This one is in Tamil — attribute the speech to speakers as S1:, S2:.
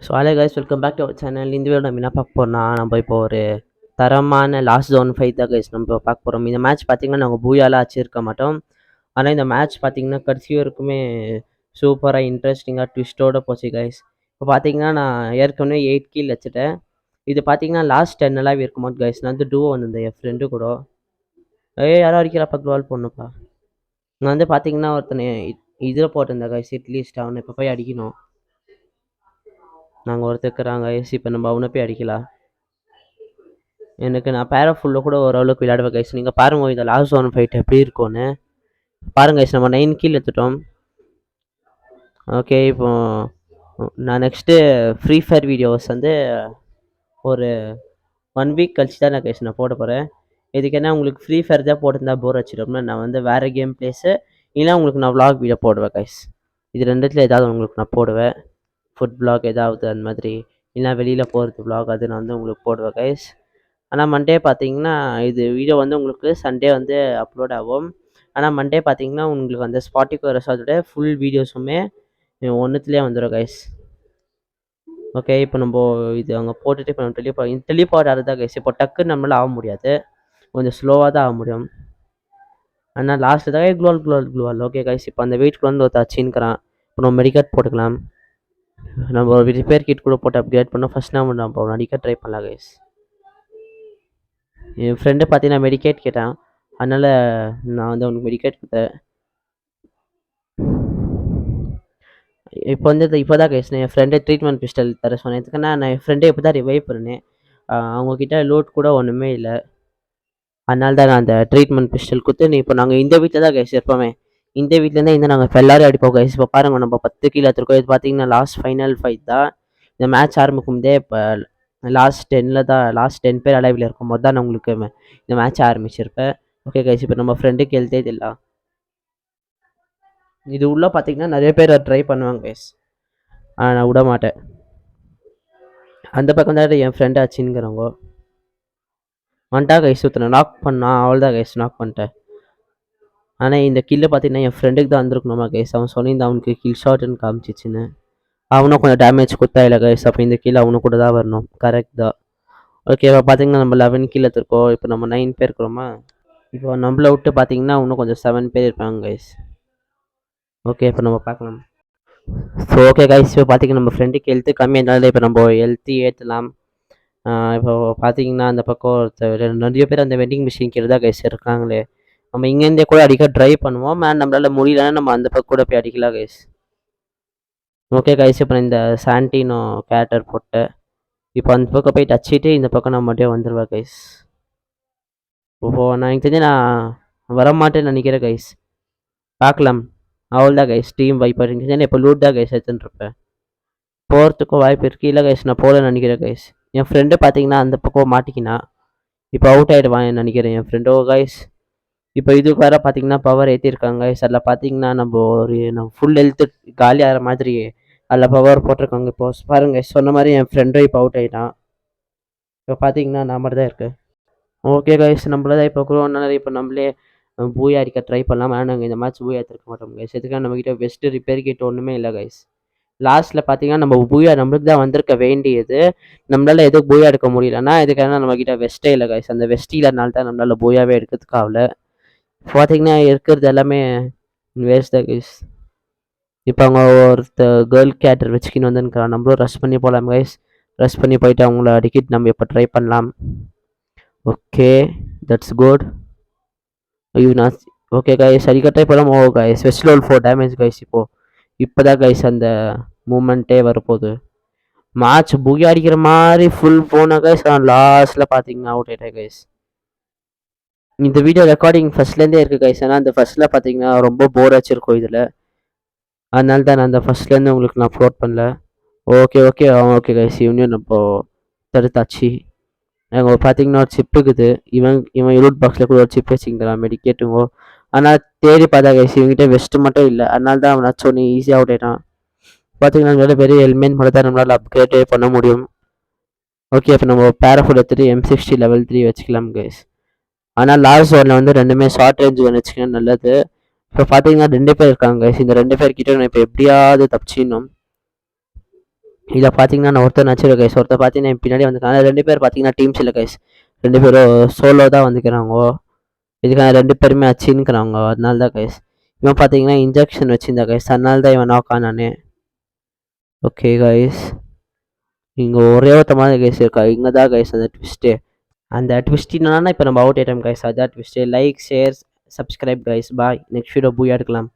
S1: So hello guys, welcome back to our channel. இந்த வீடியோ நம்ம என்ன பார்க்க போகிறோம்னா, நம்ம இப்போ ஒரு தரமான லாஸ்ட் ஜோன் ஃபைட் தான் கைஸ் நம்ம பார்க்க போகிறோம். இந்த மேட்ச் பார்த்தீங்கன்னா நாங்கள் பூயாலாம் அடிச்சிருக்க மாட்டோம். ஆனால் இந்த மேட்ச் பார்த்தீங்கன்னா கடைசி வரைக்குமே சூப்பராக இன்ட்ரெஸ்டிங்காக ட்விஸ்ட்டோட போச்சு கைஸ். இப்போ பார்த்தீங்கன்னா நான் ஏற்கனவே 8 கீல் வச்சுட்டேன். இது பார்த்தீங்கன்னா லாஸ்ட் 10 எல்லாம் இருக்கும்போது கைஸ் நான் வந்து டூவோ வந்திருந்தேன் என் ஃப்ரெண்டு கூட. யாரோ அடிக்கிறா பக்கம் வால் பொண்ணுப்பா. நான் வந்து பார்த்தீங்கன்னா ஒருத்தனை இதில் போட்டிருந்தேன் கைஸ், அட்லீஸ்ட் அவனை இப்போ போய் அடிக்கணும். நாங்கள் ஒருத்தருக்குறாங்க கைஸ், இப்போ நம்ம அவனை போய் அடிக்கலாம். எனக்கு நான் பேராஃபுல்லில் கூட ஓரளவுக்கு விளையாடுவேன் கைஸ். நீங்கள் பாருங்கள் இந்த லாஸ்ட் ஒன் ஃபைட் எப்படி இருக்கும்னு பாருங்கள் கைஸ். நம்ம 9 கீழ் எடுத்துட்டோம். ஓகே, இப்போ நான் நெக்ஸ்ட்டு ஃப்ரீ ஃபயர் வீடியோஸ் வந்து ஒரு 1 வீக் கழிச்சு தான் நான் கைஸ் நான் போட போகிறேன். இதுக்கு என்ன உங்களுக்கு ஃப்ரீ ஃபயர் தான் போட்டிருந்தா போர் வச்சிடும்னா நான் வந்து வேறு கேம் பிளேஸு இல்லைனா உங்களுக்கு நான் vlog வீடியோ போடுவேன் கைஸ். இது ரெண்டுத்தில் ஏதாவது உங்களுக்கு நான் போடுவேன். ஃபுட் vlog ஏதாவது அந்த மாதிரி, இல்லைனா வெளியில் போகிறது vlog அது நான் வந்து உங்களுக்கு போடுவேன் கைஸ். ஆனால் மண்டே பார்த்தீங்கன்னா இது வீடியோ வந்து உங்களுக்கு சண்டே வந்து அப்லோட் ஆகும். ஆனால் மண்டே பார்த்தீங்கன்னா உங்களுக்கு அந்த ஸ்பாட்டிஃபை ரெசார்ட்டோட ஃபுல் வீடியோஸுமே ஒன்றுத்துலேயே வந்துடும் கைஸ். ஓகே, இப்போ நம்ம இது அங்கே போட்டுட்டு இப்போ நம்ம டெலிபாட் ஆகிறது கைஸ். இப்போ டக்குன்னு நம்மளால் ஆக முடியாது, கொஞ்சம் ஸ்லோவாக தான் ஆக முடியும். ஆனால் லாஸ்ட்டு தான் குளோவால். ஓகே கைஸ், இப்போ அந்த வெயிட் வந்து ஒருத்தர் அச்சின்னுக்கிறான். இப்போ நம்ம மெடிக்கேட் போட்டுக்கலாம். நம்ம ஒரு ரிப்பேர் கிட் கூட போட்டு அப்கிரேட் பண்ணோம். ஃபஸ்ட் நம்ம அடிக்க ட்ரை பண்ணலாம் கைஸ். என் ஃப்ரெண்டு பார்த்தீங்கன்னா மெடிக்கேட் கேட்டான், அதனால் நான் வந்து அவனுக்கு மெடிக்கேட் கொடுத்தேன். இப்போ வந்து இப்போ தான் கைஸ் என் ஃப்ரெண்டை ட்ரீட்மெண்ட் பிஸ்டல் தர சொன்னேன். எதுக்குன்னா நான் என் ஃப்ரெண்டை இப்போ தான் ரிவைவ் பண்ணேன். அவங்கக்கிட்ட லோட் கூட ஒன்றுமே இல்லை, அதனால தான் நான் அந்த ட்ரீட்மெண்ட் பிஸ்டல் கொடுத்து இப்போ நாங்கள் இந்த வீட்டில் தான் கைஸ் இருப்போமே. இந்த வீட்டிலேருந்தே இந்த நாங்கள் இப்போ எல்லோரும் அடிப்போம் கைஸ். இப்போ பாருங்கள் நம்ம 10 கீழே எடுத்துருக்கோம். இது பார்த்தீங்கன்னா லாஸ்ட் ஃபைனல் ஃபைட் தான். இந்த மேட்ச் ஆரம்பிக்கும்போதே இப்போ லாஸ்ட் 10 பேர் அலைவில் இருக்கும் போது தான் நான் உங்களுக்கு இந்த மேட்ச் ஆரம்பிச்சிருப்பேன். ஓகே கைஸ், இப்போ நம்ம ஃப்ரெண்டுக்கு எழுத்தே இல்லை. இது உள்ளே பார்த்தீங்கன்னா நிறைய பேர் ட்ரை பண்ணுவாங்க கைஸ், நான் விட மாட்டேன். அந்த பக்கம் தான் என் ஃப்ரெண்டு ஆச்சுங்கிறவங்க வந்துட்டா கைஸ். ஒருத்தனை நாக் பண்ணான், அவள் தான் கைஸ் நாக் பண்ணிட்டேன். ஆனால் இந்த கில்லை பார்த்தீங்கன்னா என் ஃப்ரெண்டுக்கு தான் வந்திருக்கணுமா கைஸ். அவன் சொன்னிருந்தான் அவனுக்கு கில் ஷாட்னு காமிச்சிச்சுன்னு. அவனும் கொஞ்சம் டேமேஜ் கொடுத்தா இல்லை கைஸ். அப்போ இந்த கீழே அவனும் கூட தான் வரணும். கரெக்ட் தான். ஓகே, இப்போ பார்த்தீங்கன்னா நம்ம 11 கீழே இருக்கோம். இப்போ நம்ம 9 பேர் இருக்கிறோமா. இப்போ நம்மளை விட்டு பார்த்தீங்கன்னா இன்னும் கொஞ்சம் 7 பேர் இருப்பாங்க கைஸ். ஓகே, இப்போ நம்ம பார்க்கலாம். ஸோ ஓகே கைஸ், இப்போ பார்த்தீங்கன்னா நம்ம ஃப்ரெண்டுக்கு ஹெல்த்து கம்மியாக இருந்தாலும் இப்போ நம்ம ஹெல்த்து ஏற்றலாம். இப்போ பார்த்தீங்கன்னா அந்த பக்கம் நிறைய பேர் அந்த வெண்டிங் மிஷின் கீழே தான் கைஸ் இருக்காங்களே. நம்ம இங்கேருந்தே கூட அடிக்க ட்ரை பண்ணுவோம். நம்மளால் முடியலன்னா நம்ம அந்த பக்கம் கூட போய் அடிக்கலாம் கைஸ். ஓகே கைஸ், இப்போ இந்த சாண்டினோ கேரக்டர் போட்டேன். இப்போ அந்த பக்கம் போய் டச்சிட்டு இந்த பக்கம் நான் மட்டும் வந்துடுவேன் கைஸ். இப்போது நான் எனக்கு தெரிஞ்சு நான் வரமாட்டேன்னு நினைக்கிறேன் கைஸ். பார்க்கலாம். அவள் தான் கைஸ் டீம் வைப்பர். எனக்கு இப்போ லூட் தான் கைஸ் எடுத்துட்டுருப்பேன். போகிறதுக்கும் வாய்ப்பு இருக்குது. இல்லை கைஸ் நான் போகலன்னு நினைக்கிறேன் கைஸ். என் ஃப்ரெண்டு பார்த்தீங்கன்னா அந்த பக்கம் மாட்டிக்கினா இப்போ அவுட் ஆகிடுவான்னு நினைக்கிறேன் என் ஃப்ரெண்டோ கைஸ். இப்போ இதுக்கு வேறு பார்த்தீங்கன்னா பவர் ஏற்றிருக்காங்க கைஸ். அதில் பார்த்தீங்கன்னா நம்ம ஃபுல் ஹெல்த்து காலி ஆகிற மாதிரி அதில் பவர் போட்டிருக்காங்க. இப்போ பாருங்க சொன்ன மாதிரி என் ஃப்ரெண்டும் இப்போ அவுட் ஆகிட்டான். இப்போ பார்த்தீங்கன்னா நான் மட்டும் தான் இருக்கேன். ஓகே கைஸ், நம்மள தான் இப்போ குரோனால இப்போ நம்மளே பூயா அடிக்க ட்ரை பண்ணலாம். ஆனால் நாங்கள் இந்த மேட்ச் பூயா எடுத்துருக்க மாட்டோம் கைஸ். எதுக்காக நம்மக்கிட்ட பெஸ்ட்டு ரிப்பேர் கிட் ஒன்றுமே இல்லை கைஸ். லாஸ்ட்டில் பார்த்தீங்கன்னா நம்ம பூயா நம்மளுக்கு தான் வந்திருக்க வேண்டியது. நம்மளால் எதுவும் பூயா எடுக்க முடியலன்னா இதுக்காக நம்மக்கிட்ட வெஸ்ட்டே இல்லை கைஸ். அந்த வெஸ்ட் இல்லைனால தான் நம்மளால் பூயாவே எடுக்கிறதுக்கு ஆகல. பார்த்தீங்கன்னா இருக்கிறது எல்லாமே வேஸ்ட் தான் கைஸ். இப்போ அவங்க கேர்ள் கேரக்டர் வச்சுக்கின்னு வந்துருக்கான். நம்மளும் ரஷ் பண்ணி போகலாம் கைஸ். ரஷ் பண்ணி போயிட்டு அவங்கள அடிக்கிட்டு நம்ம இப்போ ட்ரை பண்ணலாம். Okay, that's good. ஐயோ நான் ஓகே கைஸ் அடிக்க ட்ரை பண்ணலாம். Oh guys special roll 4 damage guys. இப்போ தான் கைஸ் அந்த மூமெண்ட்டே வரப்போகுது. மேட்ச் புகி அடிக்கிற மாதிரி ஃபுல் போன கைஸ். நான் லாஸ்ட்டில் பார்த்தீங்கன்னா அவுட் ஆகிட்டேன் கைஸ். இந்த வீடியோ ரெக்கார்டிங் ஃபஸ்ட்லேருந்தே இருக்குது கைஸ். ஆனால் அந்த ஃபஸ்ட்டில் பார்த்தீங்கன்னா ரொம்ப போர் வச்சுருக்கோம் இதில். அதனால தான் நான் அந்த ஃபஸ்ட்லேருந்து உங்களுக்கு நான் அப்லோட் பண்ணல. ஓகே ஓகே ஓகே கைஸ், இவனையும் நம்ம தடுத்தாச்சு. அங்கே பார்த்தீங்கன்னா ஒரு சிப் இருக்குது. இவன் ரூட் பாக்ஸில் கூட ஒரு சிப் வச்சுக்கிறான் மெடிக்கேட்டுங்கோ. ஆனால் தேடி பார்த்தா கைஸ் இவங்ககிட்ட வெஸ்ட்டு மட்டும் இல்லை. அதனால தான் அவன் சொன்னி ஈஸியாக அவுட் ஆகிட்டான். பார்த்தீங்கன்னா நம்மளால வெறும் ஹெல்மெட் மட்டும் தான் நம்மளால் அப்கிரேட்டே பண்ண முடியும். ஓகே, இப்போ நம்ம பேராஃபுல் எடுத்துகிட்டு M60 லெவல் 3 வச்சுக்கலாம் கைஸ். ஆனால் லாஸ்ட் ஓவரில் வந்து ரெண்டுமே ஷார்ட் ரேஞ்ச் ஒன்று வச்சுக்கலாம் நல்லது. இப்போ பார்த்தீங்கன்னா 2 பேர் இருக்காங்க கைஸ். இந்த 2 பேர்கிட்ட நான் இப்போ எப்படியாவது தப்பிச்சிடணும். இதில் பார்த்தீங்கன்னா நான் ஒருத்தர் நடிச்சிருக்கேன் கைஸ். ஒருத்தர் பார்த்தீங்கன்னா என் பின்னாடி வந்துருக்காங்க. 2 பேர் பார்த்தீங்கன்னா டீம்ஸ் இல்லை கைஸ். 2 பேரும் சோலோ தான் வந்துக்கிறாங்க. இதுக்கான 2 பேருமே அச்சின்னுக்கிறாங்க. அதனால தான் கைஸ். இவன் பார்த்தீங்கன்னா இன்ஜெக்ஷன் வச்சிருந்தா கைஸ். அதனால தான் இவன் நாக் ஆனானே. ஓகே கைஸ், இங்கே ஒரே ஒருத்த மாதிரி கைஸ் இருக்கா. இங்கே தான் கைஸ் அந்த ட்விஸ்ட்டு. அந்த ட்விஸ்ட் என்னன்னா இப்போ நம்ம அவுட் ஐட்டம் கைஸ். அதான் twist. Like, share, subscribe guys. Bye. Next video பூயா எடுக்கலாம்.